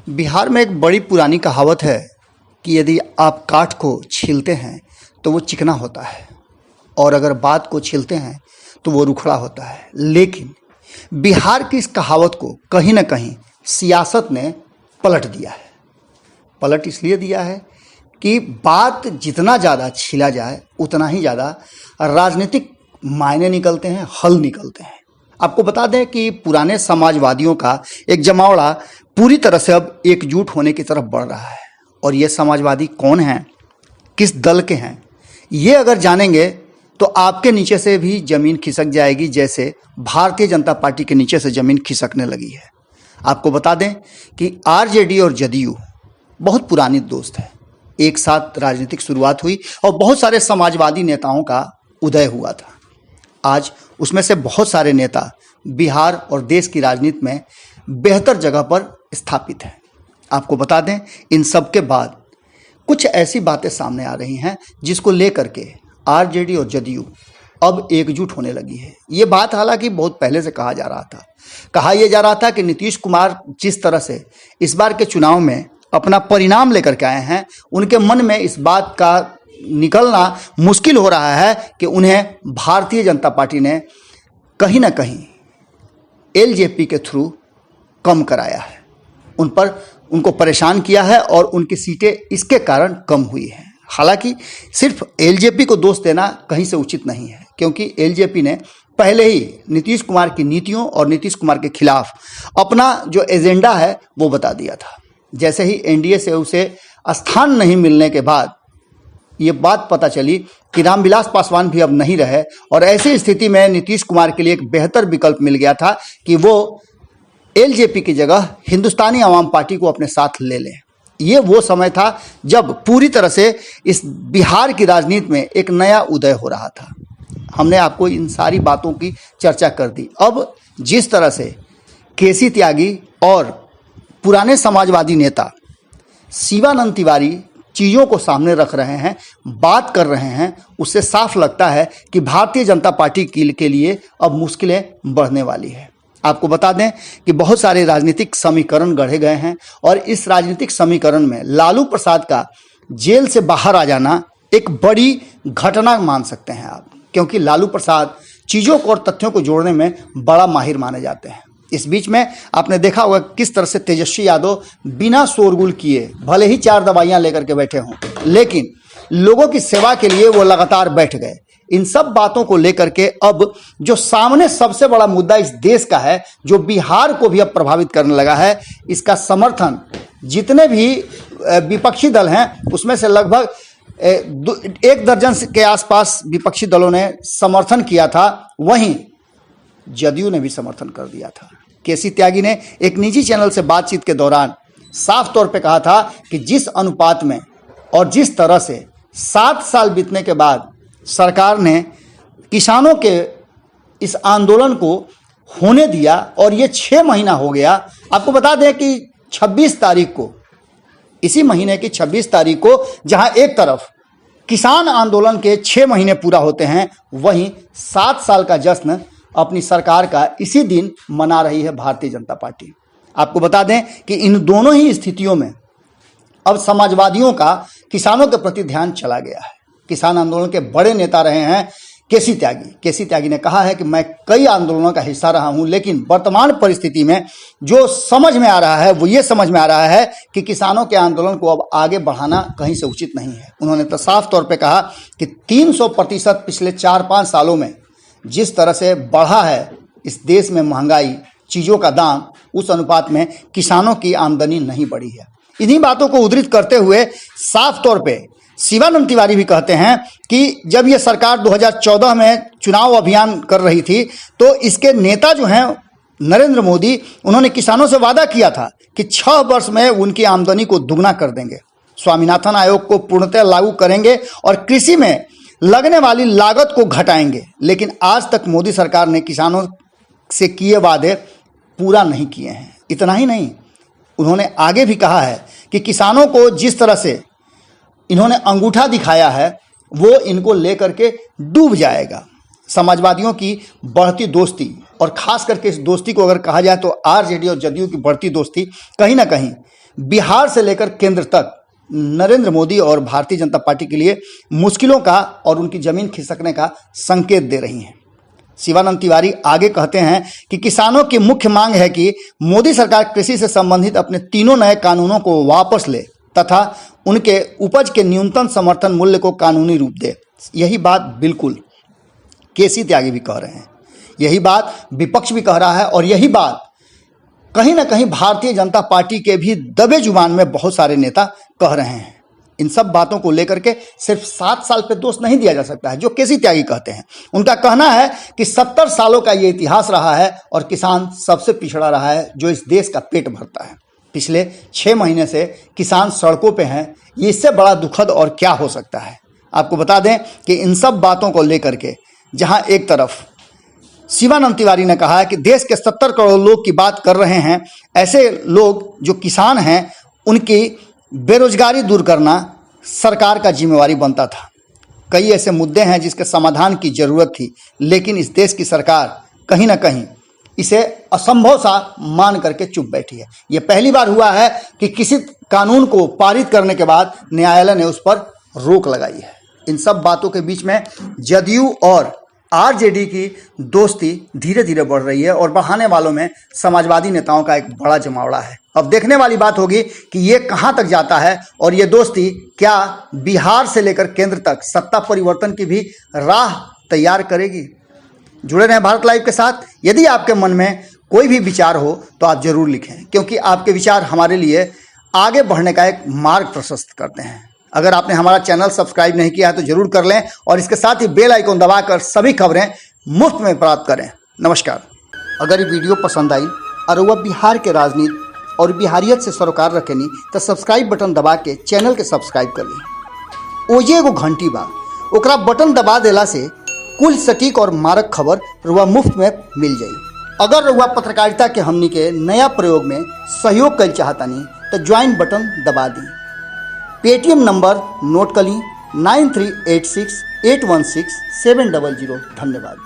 बिहार में एक बड़ी पुरानी कहावत है कि यदि आप काठ को छीलते हैं तो वो चिकना होता है और अगर बात को छीलते हैं तो वो रुखड़ा होता है। लेकिन बिहार की इस कहावत को कहीं ना कहीं सियासत ने पलट दिया है। पलट इसलिए दिया है कि बात जितना ज़्यादा छीला जाए उतना ही ज़्यादा राजनीतिक मायने निकलते हैं, हल निकलते हैं। आपको बता दें कि पुराने समाजवादियों का एक जमावड़ा पूरी तरह से अब एकजुट होने की तरफ बढ़ रहा है। और ये समाजवादी कौन हैं, किस दल के हैं, ये अगर जानेंगे तो आपके नीचे से भी ज़मीन खिसक जाएगी, जैसे भारतीय जनता पार्टी के नीचे से ज़मीन खिसकने लगी है। आपको बता दें कि आरजेडी और जदयू बहुत पुरानी दोस्त है। एक साथ राजनीतिक शुरुआत हुई और बहुत सारे समाजवादी नेताओं का उदय हुआ था। आज उसमें से बहुत सारे नेता बिहार और देश की राजनीति में बेहतर जगह पर स्थापित हैं। आपको बता दें, इन सब के बाद कुछ ऐसी बातें सामने आ रही हैं जिसको लेकर के आरजेडी और जदयू अब एकजुट होने लगी है। ये बात हालांकि बहुत पहले से कहा जा रहा था। कहा यह जा रहा था कि नीतीश कुमार जिस तरह से इस बार के चुनाव में अपना परिणाम लेकर के आए हैं, उनके मन में इस बात का निकलना मुश्किल हो रहा है कि उन्हें भारतीय जनता पार्टी ने कहीं ना कहीं एलजेपी के थ्रू कम कराया है, उनको परेशान किया है और उनकी सीटें इसके कारण कम हुई हैं। हालांकि सिर्फ एलजेपी को दोष देना कहीं से उचित नहीं है, क्योंकि एलजेपी ने पहले ही नीतीश कुमार की नीतियों और नीतीश कुमार के खिलाफ अपना जो एजेंडा है वो बता दिया था। जैसे ही एनडीए से उसे स्थान नहीं मिलने के बाद ये बात पता चली कि रामविलास पासवान भी अब नहीं रहे और ऐसी स्थिति में नीतीश कुमार के लिए एक बेहतर विकल्प मिल गया था कि वो एलजेपी की जगह हिंदुस्तानी आवाम पार्टी को अपने साथ ले लें। ये वो समय था जब पूरी तरह से इस बिहार की राजनीति में एक नया उदय हो रहा था। हमने आपको इन सारी बातों की चर्चा कर दी। अब जिस तरह से केसी त्यागी और पुराने समाजवादी नेता शिवानंद तिवारी चीज़ों को सामने रख रहे हैं, बात कर रहे हैं, उससे साफ लगता है कि भारतीय जनता पार्टी के लिए अब मुश्किलें बढ़ने वाली है। आपको बता दें कि बहुत सारे राजनीतिक समीकरण गढ़े गए हैं और इस राजनीतिक समीकरण में लालू प्रसाद का जेल से बाहर आ जाना एक बड़ी घटना मान सकते हैं आप, क्योंकि लालू प्रसाद चीज़ों को और तथ्यों को जोड़ने में बड़ा माहिर माने जाते हैं। इस बीच में आपने देखा होगा किस तरह से तेजस्वी यादव बिना शोरगुल किए भले ही 4 दवाइयां लेकर के बैठे हों, लेकिन लोगों की सेवा के लिए वो लगातार बैठ गए। इन सब बातों को लेकर के अब जो सामने सबसे बड़ा मुद्दा इस देश का है, जो बिहार को भी अब प्रभावित करने लगा है, इसका समर्थन जितने भी विपक्षी दल हैं उसमें से लगभग 1 दर्जन के आसपास विपक्षी दलों ने समर्थन किया था, वहीं जदयू ने भी समर्थन कर दिया था। केसी त्यागी ने एक निजी चैनल से बातचीत के दौरान साफ तौर पे कहा था कि जिस अनुपात में और जिस तरह से 7 साल बीतने के बाद सरकार ने किसानों के इस आंदोलन को होने दिया और ये 6 महीना हो गया। आपको बता दें कि 26 तारीख को, इसी महीने की 26 तारीख को, जहां एक तरफ किसान आंदोलन के 6 महीने पूरा होते हैं, वहीं 7 साल का जश्न अपनी सरकार का इसी दिन मना रही है भारतीय जनता पार्टी। आपको बता दें कि इन दोनों ही स्थितियों में अब समाजवादियों का किसानों के प्रति ध्यान चला गया है। किसान आंदोलन के बड़े नेता रहे हैं केसी त्यागी। केसी त्यागी ने कहा है कि मैं कई आंदोलनों का हिस्सा रहा हूं, लेकिन वर्तमान परिस्थिति में जो समझ में आ रहा है वो ये समझ में आ रहा है कि किसानों के आंदोलन को अब आगे बढ़ाना कहीं से उचित नहीं है। उन्होंने तो साफ तौर पर कहा कि 300% पिछले 4-5 सालों में जिस तरह से बढ़ा है इस देश में महंगाई, चीज़ों का दाम, उस अनुपात में किसानों की आमदनी नहीं बढ़ी है। इन्हीं बातों को उद्धृत करते हुए साफ तौर पे शिवानंद तिवारी भी कहते हैं कि जब ये सरकार 2014 में चुनाव अभियान कर रही थी तो इसके नेता जो हैं नरेंद्र मोदी, उन्होंने किसानों से वादा किया था कि 6 वर्ष में उनकी आमदनी को दुगना कर देंगे, स्वामीनाथन आयोग को पूर्णतः लागू करेंगे और कृषि में लगने वाली लागत को घटाएंगे। लेकिन आज तक मोदी सरकार ने किसानों से किए वादे पूरा नहीं किए हैं। इतना ही नहीं, उन्होंने आगे भी कहा है कि किसानों को जिस तरह से इन्होंने अंगूठा दिखाया है वो इनको लेकर के डूब जाएगा। समाजवादियों की बढ़ती दोस्ती और खास करके इस दोस्ती को अगर कहा जाए तो आरजेडी और जदयू की बढ़ती दोस्ती कहीं ना कहीं बिहार से लेकर केंद्र तक नरेंद्र मोदी और भारतीय जनता पार्टी के लिए मुश्किलों का और उनकी जमीन खिसकने का संकेत दे रही हैं। शिवानंद तिवारी आगे कहते हैं कि किसानों की मुख्य मांग है कि मोदी सरकार कृषि से संबंधित अपने तीनों नए कानूनों को वापस ले तथा उनके उपज के न्यूनतम समर्थन मूल्य को कानूनी रूप दे। यही बात बिल्कुल केसी त्यागी भी कह रहे हैं, यही बात विपक्ष भी कह रहा है और यही बात कहीं ना कहीं भारतीय जनता पार्टी के भी दबे जुबान में बहुत सारे नेता कह रहे हैं। इन सब बातों को लेकर के सिर्फ 7 साल पे दोष नहीं दिया जा सकता है, जो केसी त्यागी कहते हैं। उनका कहना है कि 70 सालों का ये इतिहास रहा है और किसान सबसे पिछड़ा रहा है जो इस देश का पेट भरता है। पिछले 6 महीने से किसान सड़कों पे हैं, ये इससे बड़ा दुखद और क्या हो सकता है। आपको बता दें कि इन सब बातों को लेकर के जहां एक तरफ शिवानंद तिवारी ने कहा है कि देश के 70 करोड़ लोग की बात कर रहे हैं, ऐसे लोग जो किसान हैं उनकी बेरोजगारी दूर करना सरकार का जिम्मेवारी बनता था। कई ऐसे मुद्दे हैं जिसके समाधान की जरूरत थी, लेकिन इस देश की सरकार कहीं ना कहीं इसे असंभव सा मान करके चुप बैठी है। यह पहली बार हुआ है कि किसी कानून को पारित करने के बाद न्यायालय ने उस पर रोक लगाई है। इन सब बातों के बीच में जदयू और आरजेडी की दोस्ती धीरे धीरे बढ़ रही है और बढ़ाने वालों में समाजवादी नेताओं का एक बड़ा जमावड़ा है। अब देखने वाली बात होगी कि ये कहां तक जाता है और ये दोस्ती क्या बिहार से लेकर केंद्र तक सत्ता परिवर्तन की भी राह तैयार करेगी। जुड़े रहें भारत लाइव के साथ। यदि आपके मन में कोई भी विचार हो तो आप जरूर लिखें, क्योंकि आपके विचार हमारे लिए आगे बढ़ने का एक मार्ग प्रशस्त करते हैं। अगर आपने हमारा चैनल सब्सक्राइब नहीं किया है तो जरूर कर लें और इसके साथ ही बेल आइकन दबाकर सभी खबरें मुफ्त में प्राप्त करें। नमस्कार। अगर ये वीडियो पसंद आई और वह बिहार के राजनीति और बिहारियत से सरोकार रखेनी तो सब्सक्राइब बटन दबा के चैनल के सब्सक्राइब कर ली। ओजे एगो घंटी बा, ओकरा बटन दबा देला से कुल सटीक और मारक खबर रुआ मुफ्त में मिल जाई। अगर रुआ पत्रकारिता के हमनी के नया प्रयोग में सहयोग कर चाहतानी तो ज्वाइन बटन दबा दी। पेटीएम नंबर नोट कर ली 9386816700। धन्यवाद।